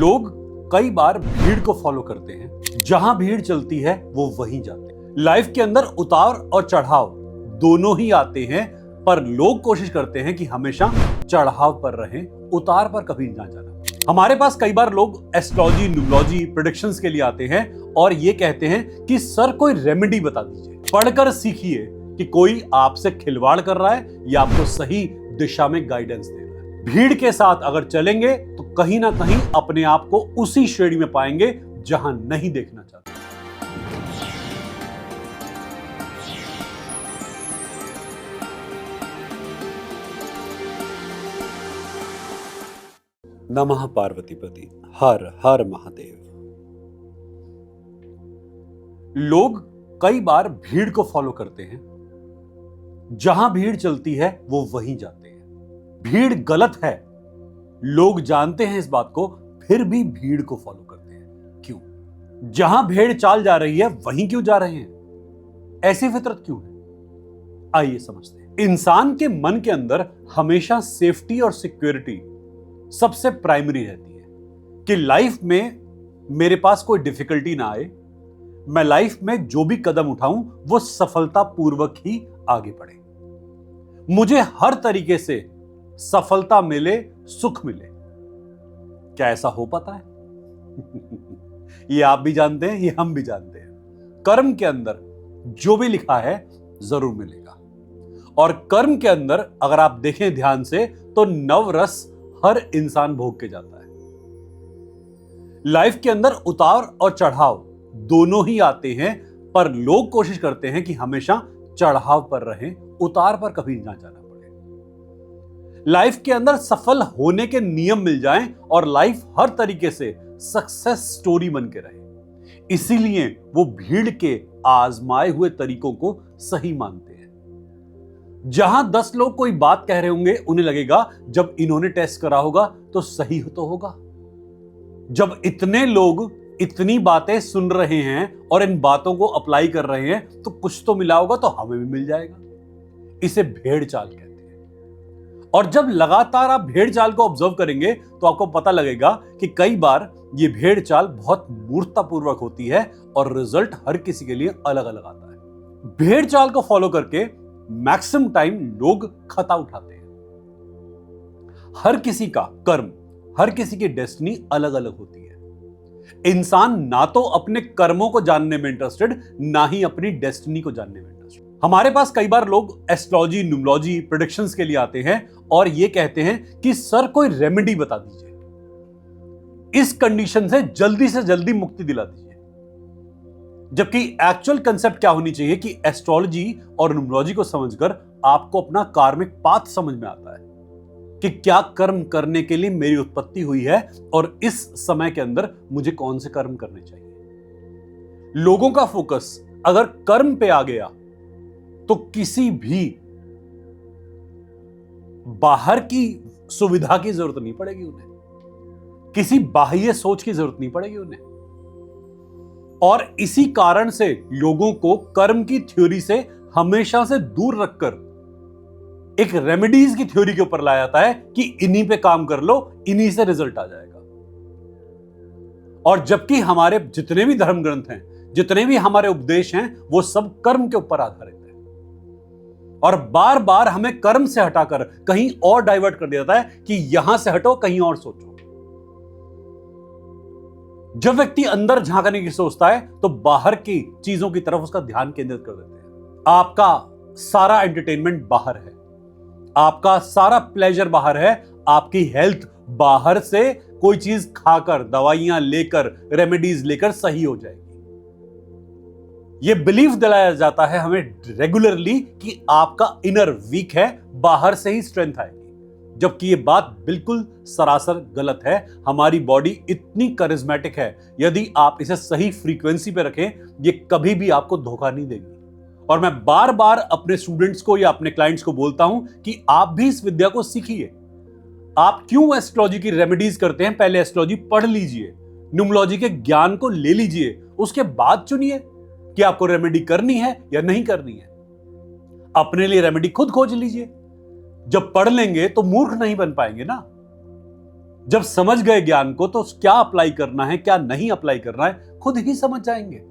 लोग कई बार भीड़ को फॉलो करते हैं। जहां भीड़ चलती है वो वहीं जाते हैं। लाइफ के अंदर उतार और चढ़ाव दोनों ही आते हैं, पर लोग कोशिश करते हैं कि हमेशा चढ़ाव पर रहें, उतार पर कभी ना जाना। हमारे पास कई बार लोग एस्ट्रोलॉजी, न्यूमरोलॉजी, प्रेडिक्शंस के लिए आते हैं और ये कहते हैं कि सर कोई रेमेडी बता दीजिए। पढ़कर सीखिए कि कोई आपसे खिलवाड़ कर रहा है या आपको सही दिशा में गाइडेंस दे रहा है। भीड़ के साथ अगर चलेंगे तो कहीं ना कहीं अपने आप को उसी श्रेणी में पाएंगे जहां नहीं देखना चाहते। नमः पार्वतीपति, हर हर महादेव। लोग कई बार भीड़ को फॉलो करते हैं। जहां भीड़ चलती है वो वहीं जाते हैं। भीड़ गलत है, लोग जानते हैं इस बात को, फिर भी भीड़ को फॉलो करते हैं। क्यों? जहां भीड़ चाल जा रही है वहीं क्यों जा रहे हैं? ऐसी फितरत क्यों है? आइए समझते हैं। इंसान के मन के अंदर हमेशा सेफ्टी और सिक्योरिटी सबसे प्राइमरी रहती है कि लाइफ में मेरे पास कोई डिफिकल्टी ना आए, मैं लाइफ में जो भी कदम उठाऊं वो सफलतापूर्वक ही आगे बढ़े, मुझे हर तरीके से सफलता मिले, सुख मिले। क्या ऐसा हो पाता है? ये आप भी जानते हैं, ये हम भी जानते हैं। कर्म के अंदर जो भी लिखा है जरूर मिलेगा, और कर्म के अंदर अगर आप देखें ध्यान से तो नवरस हर इंसान भोग के जाता है। लाइफ के अंदर उतार और चढ़ाव दोनों ही आते हैं, पर लोग कोशिश करते हैं कि हमेशा चढ़ाव पर रहें, उतार पर कभी ना जाना पड़े। लाइफ के अंदर सफल होने के नियम मिल जाएं और लाइफ हर तरीके से सक्सेस स्टोरी बन के रहे। इसीलिए वो भीड़ के आजमाए हुए तरीकों को सही मानते हैं। जहां 10 लोग कोई बात कह रहे होंगे, उन्हें लगेगा जब इन्होंने टेस्ट करा होगा तो सही तो होगा। जब इतने लोग इतनी बातें सुन रहे हैं और इन बातों को अप्लाई कर रहे हैं तो कुछ तो मिला होगा, तो हमें भी मिल जाएगा। इसे भेड़ चाल कहते हैं। और जब लगातार आप भेड़ चाल को ऑब्जर्व करेंगे तो आपको पता लगेगा कि कई बार ये भेड़ चाल बहुत मूर्खतापूर्वक होती है और रिजल्ट हर किसी के लिए अलग अलग आता है। भेड़ चाल को फॉलो करके मैक्सिमम टाइम लोग खता उठाते हैं। हर किसी का कर्म, हर किसी की डेस्टिनी अलग अलग होती है। इंसान ना तो अपने कर्मों को जानने में इंटरेस्टेड, ना ही अपनी डेस्टिनी को जानने में इंटरेस्टेड। हमारे पास कई बार लोग एस्ट्रोलॉजी, न्यूमरोलॉजी, प्रेडिक्शंस के लिए आते हैं और ये कहते हैं कि सर कोई रेमेडी बता दीजिए, इस कंडीशन से जल्दी मुक्ति दिला दीजिए। जबकि एक्चुअल कंसेप्ट क्या होनी चाहिए कि एस्ट्रोलॉजी और न्यूमरोलॉजी को समझकर आपको अपना कार्मिक पाथ समझ में आता है कि क्या कर्म करने के लिए मेरी उत्पत्ति हुई है और इस समय के अंदर मुझे कौन से कर्म करने चाहिए। लोगों का फोकस अगर कर्म पे आ गया तो किसी भी बाहर की सुविधा की जरूरत नहीं पड़ेगी उन्हें, किसी बाह्य सोच की जरूरत नहीं पड़ेगी उन्हें। और इसी कारण से लोगों को कर्म की थ्योरी से हमेशा से दूर रखकर एक रेमेडीज की थ्योरी के ऊपर लाया जाता है कि इन्हीं पे काम कर लो, इन्हीं से रिजल्ट आ जाएगा। और जबकि हमारे जितने भी धर्म ग्रंथ हैं, जितने भी हमारे उपदेश हैं, वो सब कर्म के ऊपर आधारित है और बार बार हमें कर्म से हटाकर कहीं और डाइवर्ट कर दिया जाता है कि यहां से हटो, कहीं और सोचो। जब व्यक्ति अंदर झांकने की सोचता है तो बाहर की चीजों की तरफ उसका ध्यान केंद्रित कर देते हैं। आपका सारा एंटरटेनमेंट बाहर है, आपका सारा प्लेजर बाहर है, आपकी हेल्थ बाहर से कोई चीज खाकर, दवाइयां लेकर, रेमेडीज लेकर सही हो जाएगी। यह बिलीफ दिलाया जाता है हमें रेगुलरली कि आपका इनर वीक है, बाहर से ही स्ट्रेंथ आएगी। जबकि यह बात बिल्कुल सरासर गलत है। हमारी बॉडी इतनी करिश्मेटिक है, यदि आप इसे सही फ्रीक्वेंसी पे रखें, ये कभी भी आपको धोखा नहीं देगी। और मैं बार बार अपने स्टूडेंट्स को या अपने क्लाइंट्स को बोलता हूं कि आप भी इस विद्या को सीखिए। आप क्यों एस्ट्रोलॉजी की रेमेडीज करते हैं? पहले एस्ट्रोलॉजी पढ़ लीजिए, न्यूमरोलॉजी के ज्ञान को ले लीजिए, उसके बाद चुनिए कि आपको रेमेडी करनी है या नहीं करनी है। अपने लिए रेमेडी खुद खोज लीजिए। जब पढ़ लेंगे तो मूर्ख नहीं बन पाएंगे ना। जब समझ गए ज्ञान को तो क्या अप्लाई करना है, क्या नहीं अप्लाई करना है, खुद ही समझ जाएंगे।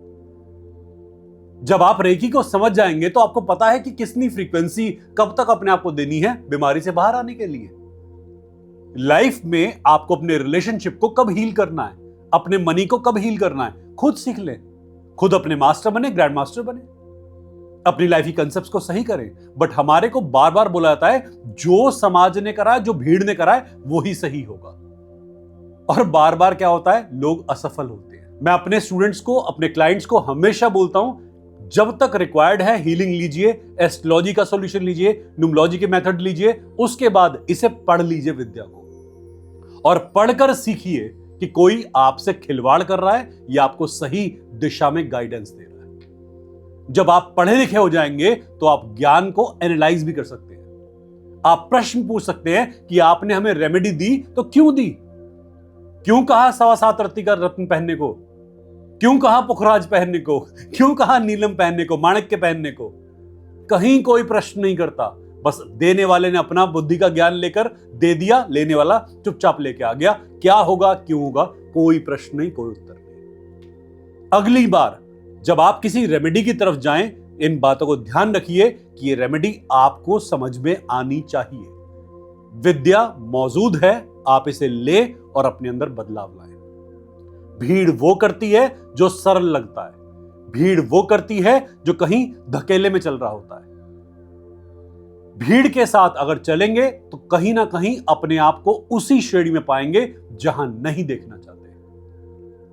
जब आप रेकी को समझ जाएंगे तो आपको पता है कि कितनी फ्रीक्वेंसी कब तक अपने आप को देनी है बीमारी से बाहर आने के लिए। लाइफ में आपको अपने रिलेशनशिप को कब हील करना है, अपने मनी को कब हील करना है, खुद सीख लें। खुद अपने मास्टर बने, ग्रैंड मास्टर बने, अपनी लाइफ की कंसेप्ट्स को सही करें। बट हमारे को बार बार बोला जाता है जो समाज ने करा है, जो भीड़ ने करा है, वो ही सही होगा। और बार बार क्या होता है, लोग असफल होते हैं। मैं अपने स्टूडेंट्स को, अपने क्लाइंट्स को हमेशा बोलता हूं, जब तक रिक्वायर्ड है हीलिंग लीजिए, एस्ट्रोलॉजी का सॉल्यूशन लीजिए, न्यूमरोलॉजी के मेथड लीजिए, उसके बाद इसे पढ़ लीजिए विद्या को, और पढ़कर सीखिए कि कोई आपसे खिलवाड़ कर रहा है या आपको सही दिशा में गाइडेंस दे रहा है। जब आप पढ़े लिखे हो जाएंगे तो आप ज्ञान को एनालाइज भी कर सकते हैं। आप प्रश्न पूछ सकते हैं कि आपने हमें रेमेडी दी तो क्यों दी, क्यों कहा 7.25 रत्ती का रत्न पहनने को, क्यों कहा पुखराज पहनने को, क्यों कहा नीलम पहनने को, माणिक्य पहनने को। कहीं कोई प्रश्न नहीं करता, बस देने वाले ने अपना बुद्धि का ज्ञान लेकर दे दिया, लेने वाला चुपचाप लेके आ गया। क्या होगा, क्यों होगा, कोई प्रश्न नहीं, कोई उत्तर नहीं। अगली बार जब आप किसी रेमेडी की तरफ जाएं, इन बातों को ध्यान रखिए कि ये रेमेडी आपको समझ में आनी चाहिए। विद्या मौजूद है, आप इसे ले और अपने अंदर बदलाव लाएं। भीड़ वो करती है जो सरल लगता है, भीड़ वो करती है जो कहीं धकेले में चल रहा होता है। भीड़ के साथ अगर चलेंगे तो कहीं ना कहीं अपने आप को उसी श्रेणी में पाएंगे जहां नहीं देखना चाहते।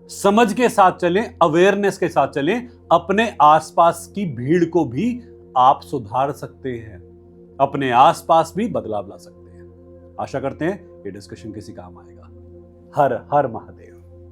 समझ के साथ चलें, अवेयरनेस के साथ चलें, अपने आसपास की भीड़ को भी आप सुधार सकते हैं, अपने आसपास भी बदलाव ला सकते हैं। आशा करते हैं ये डिस्कशन किसी काम आएगा। हर हर महादेव।